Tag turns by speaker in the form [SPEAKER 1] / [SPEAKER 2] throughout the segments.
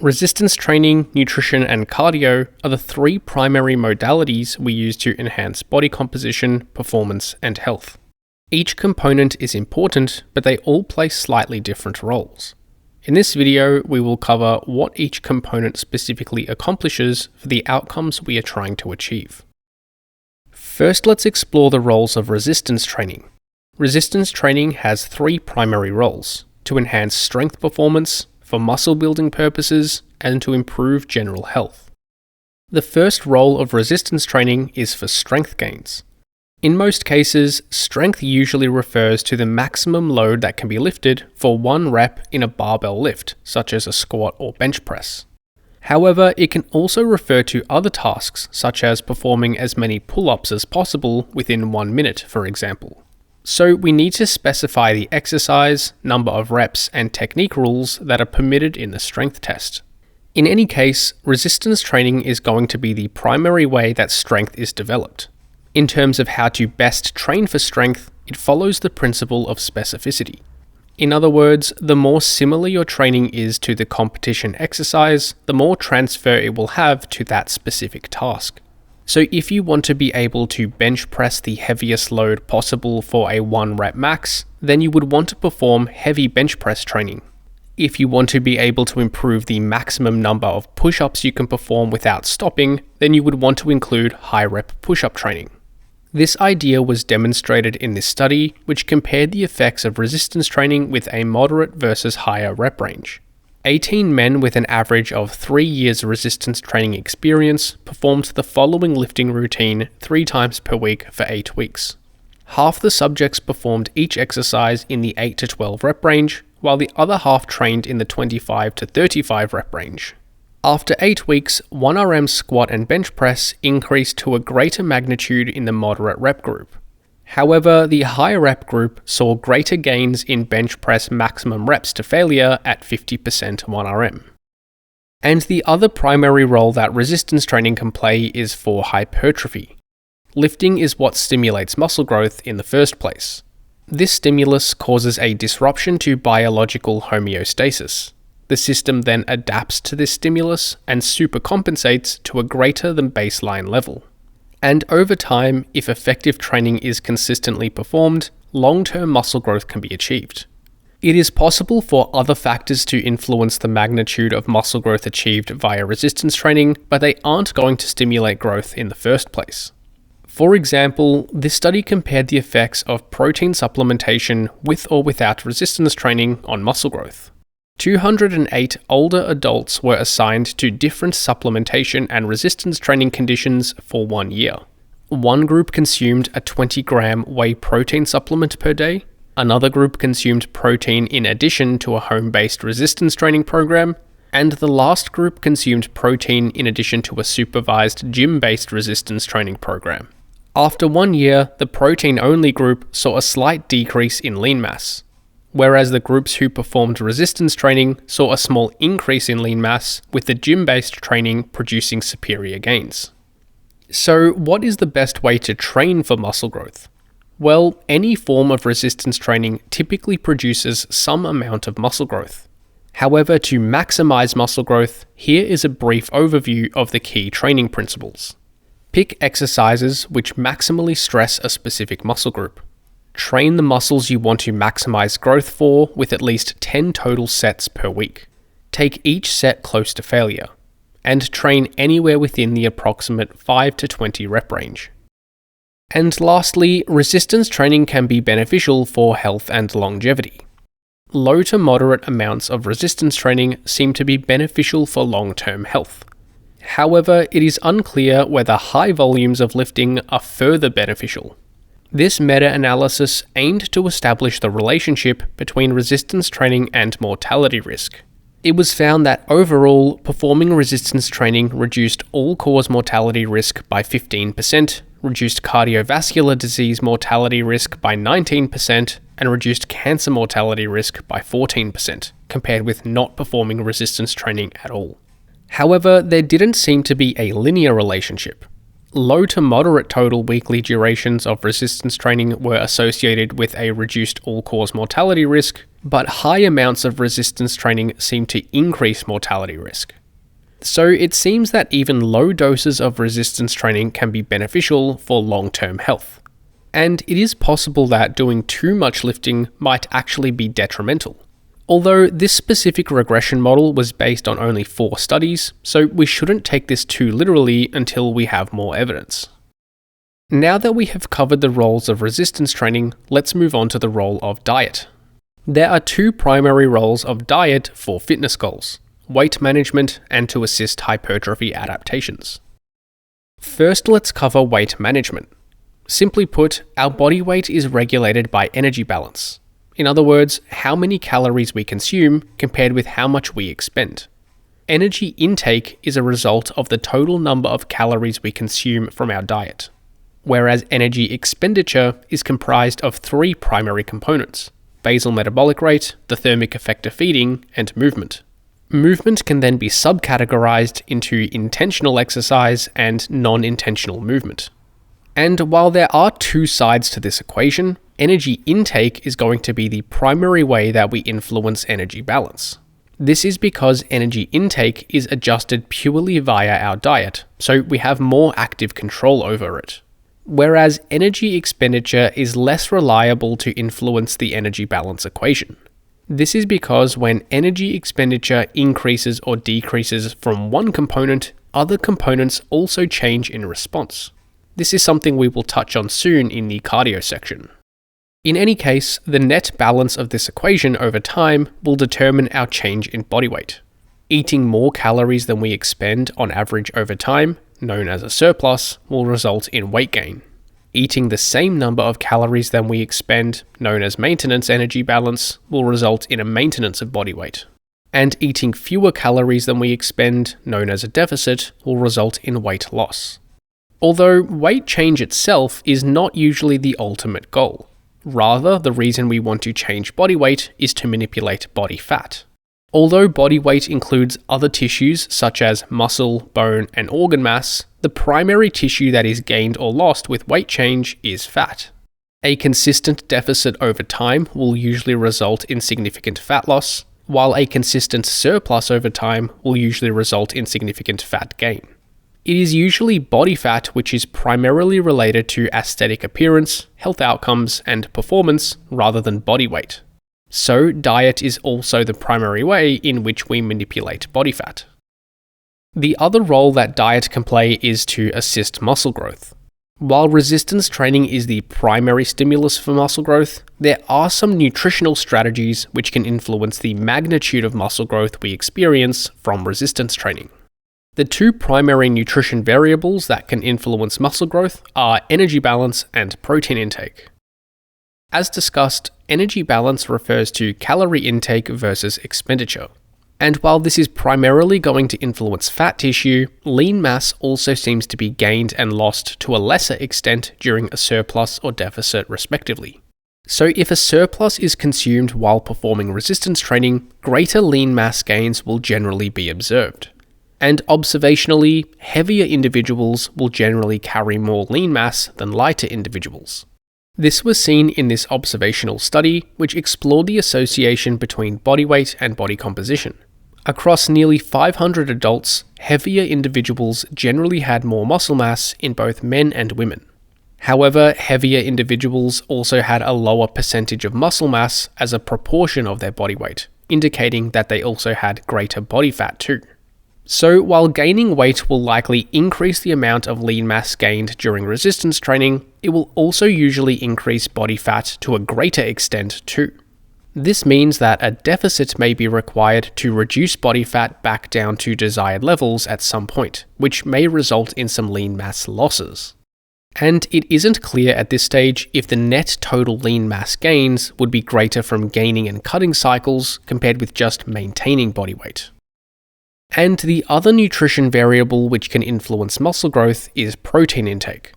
[SPEAKER 1] Resistance training, nutrition, and cardio are the three primary modalities we use to enhance body composition, performance, and health. Each component is important, but they all play slightly different roles. In this video, we will cover what each component specifically accomplishes for the outcomes we are trying to achieve. First, let's explore the roles of resistance training. Resistance training has three primary roles: to enhance strength performance, for muscle building purposes, and to improve general health. The first role of resistance training is for strength gains. In most cases, strength usually refers to the maximum load that can be lifted for one rep in a barbell lift, such as a squat or bench press. However, it can also refer to other tasks, such as performing as many pull-ups as possible within 1 minute, for example. So we need to specify the exercise, number of reps, and technique rules that are permitted in the strength test. In any case, resistance training is going to be the primary way that strength is developed. In terms of how to best train for strength, it follows the principle of specificity. In other words, the more similar your training is to the competition exercise, the more transfer it will have to that specific task. So if you want to be able to bench press the heaviest load possible for a 1 rep max, then you would want to perform heavy bench press training. If you want to be able to improve the maximum number of push-ups you can perform without stopping, then you would want to include high rep push-up training. This idea was demonstrated in this study, which compared the effects of resistance training with a moderate versus higher rep range. 18 men with an average of 3 years resistance training experience performed the following lifting routine 3 times per week for 8 weeks. Half the subjects performed each exercise in the 8 to 12 rep range, while the other half trained in the 25 to 35 rep range. After 8 weeks, 1RM squat and bench press increased to a greater magnitude in the moderate rep group. However, the high rep group saw greater gains in bench press maximum reps to failure at 50% 1RM. And the other primary role that resistance training can play is for hypertrophy. Lifting is what stimulates muscle growth in the first place. This stimulus causes a disruption to biological homeostasis. The system then adapts to this stimulus and supercompensates to a greater than baseline level. And over time, if effective training is consistently performed, long-term muscle growth can be achieved. It is possible for other factors to influence the magnitude of muscle growth achieved via resistance training, but they aren't going to stimulate growth in the first place. For example, this study compared the effects of protein supplementation with or without resistance training on muscle growth. 208 older adults were assigned to different supplementation and resistance training conditions for 1 year. One group consumed a 20-gram whey protein supplement per day, another group consumed protein in addition to a home-based resistance training program, and the last group consumed protein in addition to a supervised gym-based resistance training program. After 1 year, the protein-only group saw a slight decrease in lean mass, whereas the groups who performed resistance training saw a small increase in lean mass, with the gym-based training producing superior gains. So, what is the best way to train for muscle growth? Well, any form of resistance training typically produces some amount of muscle growth. However, to maximize muscle growth, here is a brief overview of the key training principles. Pick exercises which maximally stress a specific muscle group. Train the muscles you want to maximize growth for with at least 10 total sets per week. Take each set close to failure, and train anywhere within the approximate 5 to 20 rep range. And lastly, resistance training can be beneficial for health and longevity. Low to moderate amounts of resistance training seem to be beneficial for long-term health. However, it is unclear whether high volumes of lifting are further beneficial. This meta-analysis aimed to establish the relationship between resistance training and mortality risk. It was found that overall, performing resistance training reduced all-cause mortality risk by 15%, reduced cardiovascular disease mortality risk by 19%, and reduced cancer mortality risk by 14%, compared with not performing resistance training at all. However, there didn't seem to be a linear relationship. Low to moderate total weekly durations of resistance training were associated with a reduced all-cause mortality risk, but high amounts of resistance training seem to increase mortality risk. So it seems that even low doses of resistance training can be beneficial for long-term health. And it is possible that doing too much lifting might actually be detrimental. Although this specific regression model was based on only 4 studies, so we shouldn't take this too literally until we have more evidence. Now that we have covered the roles of resistance training, let's move on to the role of diet. There are 2 primary roles of diet for fitness goals: weight management and to assist hypertrophy adaptations. First, let's cover weight management. Simply put, our body weight is regulated by energy balance. In other words, how many calories we consume compared with how much we expend. Energy intake is a result of the total number of calories we consume from our diet, whereas energy expenditure is comprised of 3 primary components: basal metabolic rate, the thermic effect of feeding, and movement. Movement can then be subcategorized into intentional exercise and non-intentional movement. And while there are 2 sides to this equation, energy intake is going to be the primary way that we influence energy balance. This is because energy intake is adjusted purely via our diet, so we have more active control over it. Whereas energy expenditure is less reliable to influence the energy balance equation. This is because when energy expenditure increases or decreases from one component, other components also change in response. This is something we will touch on soon in the cardio section. In any case, the net balance of this equation over time will determine our change in body weight. Eating more calories than we expend on average over time, known as a surplus, will result in weight gain. Eating the same number of calories than we expend, known as maintenance energy balance, will result in a maintenance of body weight. And eating fewer calories than we expend, known as a deficit, will result in weight loss. Although weight change itself is not usually the ultimate goal. Rather, the reason we want to change body weight is to manipulate body fat. Although body weight includes other tissues such as muscle, bone, and organ mass, the primary tissue that is gained or lost with weight change is fat. A consistent deficit over time will usually result in significant fat loss, while a consistent surplus over time will usually result in significant fat gain. It is usually body fat which is primarily related to aesthetic appearance, health outcomes, and performance rather than body weight. So, diet is also the primary way in which we manipulate body fat. The other role that diet can play is to assist muscle growth. While resistance training is the primary stimulus for muscle growth, there are some nutritional strategies which can influence the magnitude of muscle growth we experience from resistance training. The 2 primary nutrition variables that can influence muscle growth are energy balance and protein intake. As discussed, energy balance refers to calorie intake versus expenditure. And while this is primarily going to influence fat tissue, lean mass also seems to be gained and lost to a lesser extent during a surplus or deficit respectively. So if a surplus is consumed while performing resistance training, greater lean mass gains will generally be observed. And observationally, heavier individuals will generally carry more lean mass than lighter individuals. This was seen in this observational study, which explored the association between body weight and body composition. Across nearly 500 adults, heavier individuals generally had more muscle mass in both men and women. However, heavier individuals also had a lower percentage of muscle mass as a proportion of their body weight, indicating that they also had greater body fat too. So, while gaining weight will likely increase the amount of lean mass gained during resistance training, it will also usually increase body fat to a greater extent too. This means that a deficit may be required to reduce body fat back down to desired levels at some point, which may result in some lean mass losses. And it isn't clear at this stage if the net total lean mass gains would be greater from gaining and cutting cycles compared with just maintaining body weight. And the other nutrition variable which can influence muscle growth is protein intake.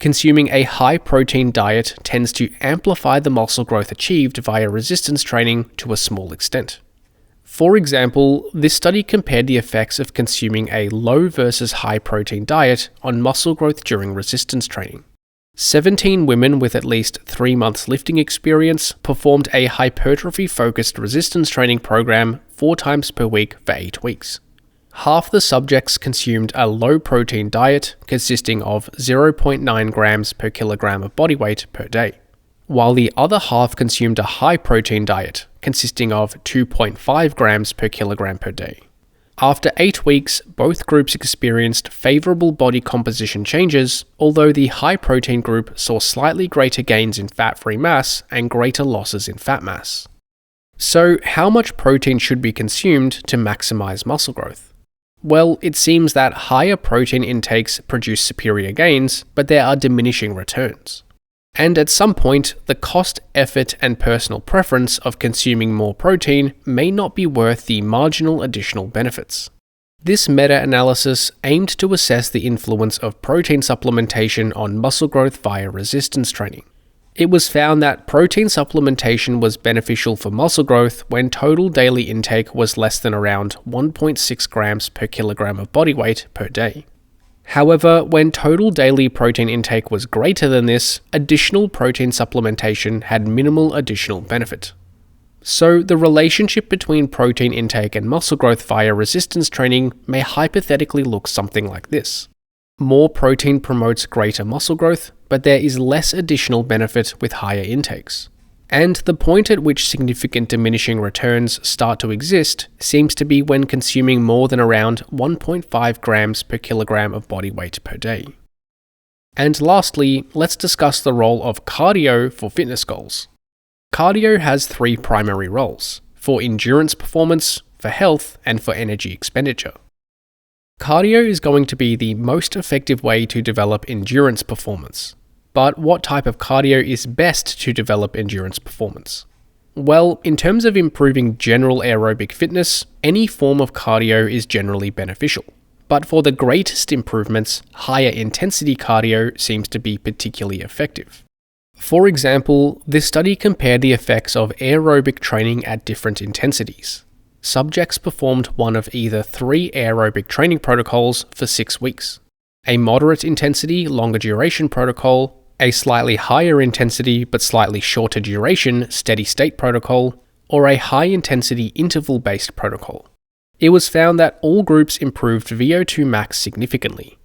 [SPEAKER 1] Consuming a high-protein diet tends to amplify the muscle growth achieved via resistance training to a small extent. For example, this study compared the effects of consuming a low versus high-protein diet on muscle growth during resistance training. 17 women with at least 3 months lifting experience performed a hypertrophy-focused resistance training program 4 times per week for 8 weeks. Half the subjects consumed a low-protein diet consisting of 0.9 grams per kilogram of body weight per day, while the other half consumed a high-protein diet consisting of 2.5 grams per kilogram per day. After 8 weeks, both groups experienced favorable body composition changes, although the high-protein group saw slightly greater gains in fat-free mass and greater losses in fat mass. So, how much protein should be consumed to maximize muscle growth? Well, it seems that higher protein intakes produce superior gains, but there are diminishing returns. And at some point, the cost, effort, and personal preference of consuming more protein may not be worth the marginal additional benefits. This meta-analysis aimed to assess the influence of protein supplementation on muscle growth via resistance training. It was found that protein supplementation was beneficial for muscle growth when total daily intake was less than around 1.6 grams per kilogram of body weight per day. However, when total daily protein intake was greater than this, additional protein supplementation had minimal additional benefit. So, the relationship between protein intake and muscle growth via resistance training may hypothetically look something like this. More protein promotes greater muscle growth, but there is less additional benefit with higher intakes. And the point at which significant diminishing returns start to exist seems to be when consuming more than around 1.5 grams per kilogram of body weight per day. And lastly, let's discuss the role of cardio for fitness goals. Cardio has 3 primary roles: for endurance performance, for health, and for energy expenditure. Cardio is going to be the most effective way to develop endurance performance. But what type of cardio is best to develop endurance performance? Well, in terms of improving general aerobic fitness, any form of cardio is generally beneficial. But for the greatest improvements, higher intensity cardio seems to be particularly effective. For example, this study compared the effects of aerobic training at different intensities. Subjects performed one of either 3 aerobic training protocols for 6 weeks: a moderate intensity, longer duration protocol, a slightly higher intensity but slightly shorter duration steady state protocol, or a high intensity interval-based protocol. It was found that all groups improved VO2 max significantly.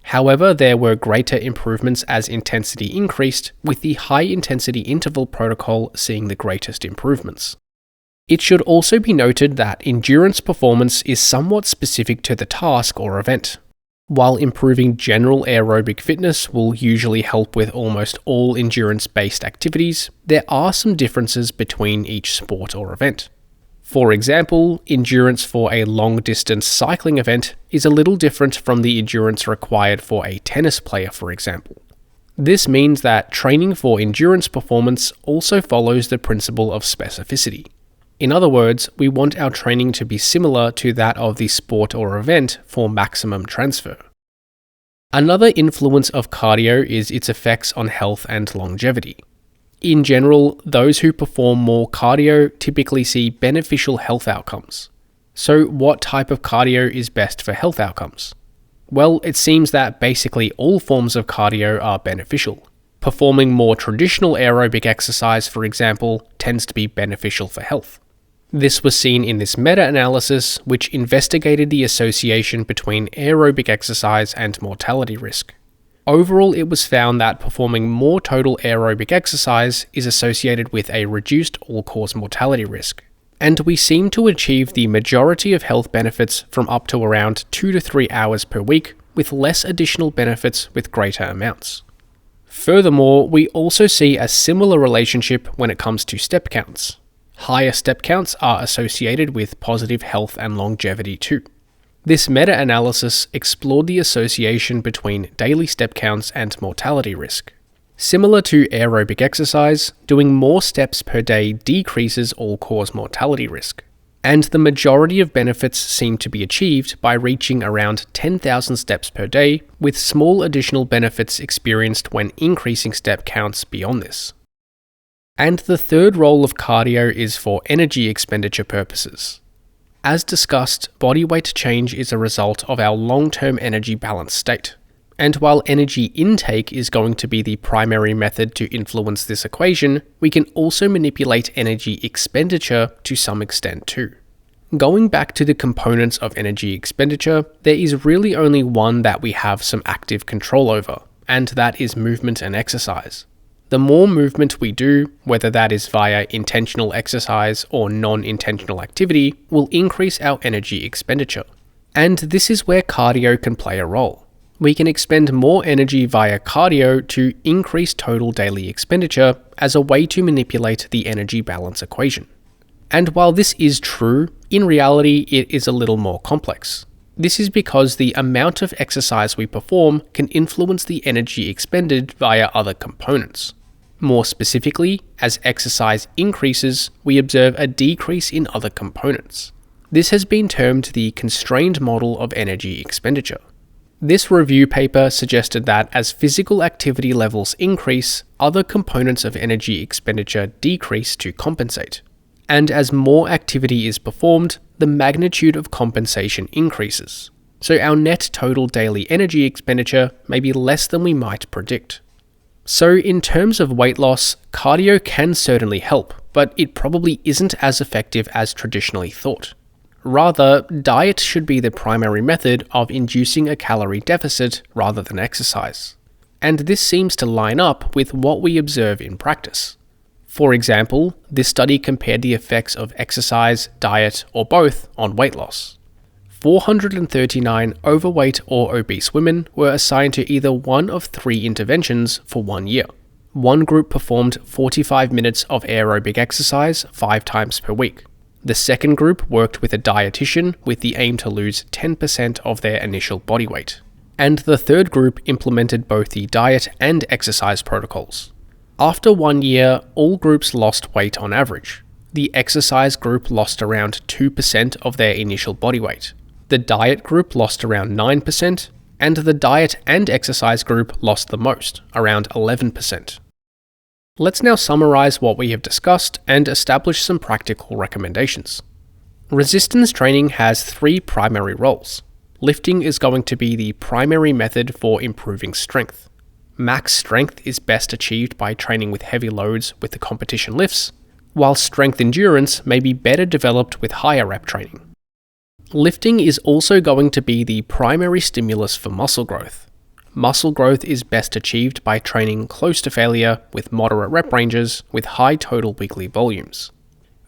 [SPEAKER 1] However, there were greater improvements as intensity increased, with the high intensity interval protocol seeing the greatest improvements. It should also be noted that endurance performance is somewhat specific to the task or event. While improving general aerobic fitness will usually help with almost all endurance-based activities, there are some differences between each sport or event. For example, endurance for a long-distance cycling event is a little different from the endurance required for a tennis player, for example. This means that training for endurance performance also follows the principle of specificity. In other words, we want our training to be similar to that of the sport or event for maximum transfer. Another influence of cardio is its effects on health and longevity. In general, those who perform more cardio typically see beneficial health outcomes. So, what type of cardio is best for health outcomes? Well, it seems that basically all forms of cardio are beneficial. Performing more traditional aerobic exercise, for example, tends to be beneficial for health. This was seen in this meta-analysis, which investigated the association between aerobic exercise and mortality risk. Overall, it was found that performing more total aerobic exercise is associated with a reduced all-cause mortality risk. And we seem to achieve the majority of health benefits from up to around 2 to 3 hours per week, with less additional benefits with greater amounts. Furthermore, we also see a similar relationship when it comes to step counts. Higher step counts are associated with positive health and longevity too. This meta-analysis explored the association between daily step counts and mortality risk. Similar to aerobic exercise, doing more steps per day decreases all-cause mortality risk. And the majority of benefits seem to be achieved by reaching around 10,000 steps per day, with small additional benefits experienced when increasing step counts beyond this. And the third role of cardio is for energy expenditure purposes. As discussed, body weight change is a result of our long-term energy balance state. And while energy intake is going to be the primary method to influence this equation, we can also manipulate energy expenditure to some extent too. Going back to the components of energy expenditure, there is really only one that we have some active control over, and that is movement and exercise. The more movement we do, whether that is via intentional exercise or non-intentional activity, will increase our energy expenditure. And this is where cardio can play a role. We can expend more energy via cardio to increase total daily expenditure as a way to manipulate the energy balance equation. And while this is true, in reality it is a little more complex. This is because the amount of exercise we perform can influence the energy expended via other components. More specifically, as exercise increases, we observe a decrease in other components. This has been termed the constrained model of energy expenditure. This review paper suggested that as physical activity levels increase, other components of energy expenditure decrease to compensate. And as more activity is performed, the magnitude of compensation increases. So our net total daily energy expenditure may be less than we might predict. So in terms of weight loss, cardio can certainly help, but it probably isn't as effective as traditionally thought. Rather, diet should be the primary method of inducing a calorie deficit rather than exercise. And this seems to line up with what we observe in practice. For example, this study compared the effects of exercise, diet, or both on weight loss. 439 overweight or obese women were assigned to either one of 3 interventions for 1 year. One group performed 45 minutes of aerobic exercise 5 times per week. The second group worked with a dietitian with the aim to lose 10% of their initial body weight. And the third group implemented both the diet and exercise protocols. After 1 year, all groups lost weight on average. The exercise group lost around 2% of their initial body weight. The diet group lost around 9%, and the diet and exercise group lost the most, around 11%. Let's now summarize what we have discussed and establish some practical recommendations. Resistance training has 3 primary roles. Lifting is going to be the primary method for improving strength. Max strength is best achieved by training with heavy loads with the competition lifts, while strength endurance may be better developed with higher rep training. Lifting is also going to be the primary stimulus for muscle growth. Muscle growth is best achieved by training close to failure with moderate rep ranges with high total weekly volumes.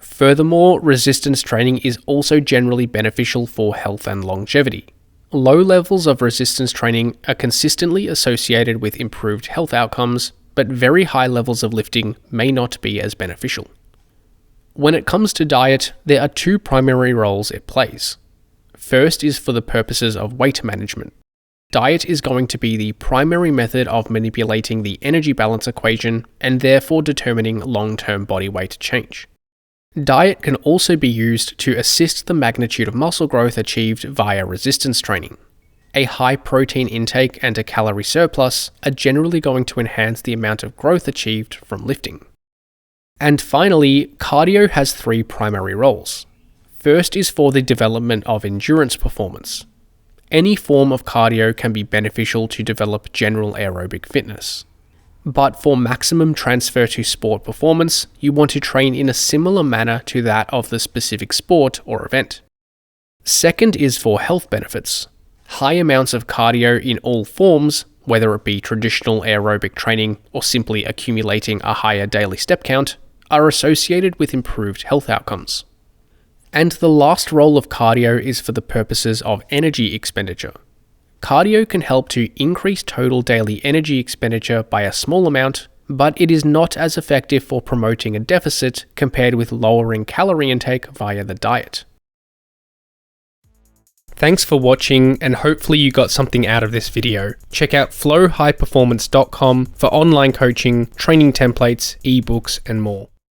[SPEAKER 1] Furthermore, resistance training is also generally beneficial for health and longevity. Low levels of resistance training are consistently associated with improved health outcomes, but very high levels of lifting may not be as beneficial. When it comes to diet, there are 2 primary roles it plays. First is for the purposes of weight management. Diet is going to be the primary method of manipulating the energy balance equation and therefore determining long-term body weight change. Diet can also be used to assist the magnitude of muscle growth achieved via resistance training. A high protein intake and a calorie surplus are generally going to enhance the amount of growth achieved from lifting. And finally, cardio has 3 primary roles. First is for the development of endurance performance. Any form of cardio can be beneficial to develop general aerobic fitness. But for maximum transfer to sport performance, you want to train in a similar manner to that of the specific sport or event. Second is for health benefits. High amounts of cardio in all forms, whether it be traditional aerobic training or simply accumulating a higher daily step count, are associated with improved health outcomes. And the last role of cardio is for the purposes of energy expenditure. Cardio can help to increase total daily energy expenditure by a small amount, but it is not as effective for promoting a deficit compared with lowering calorie intake via the diet. Thanks for watching, and hopefully you got something out of this video. Check out flowhighperformance.com for online coaching, training templates, ebooks, and more.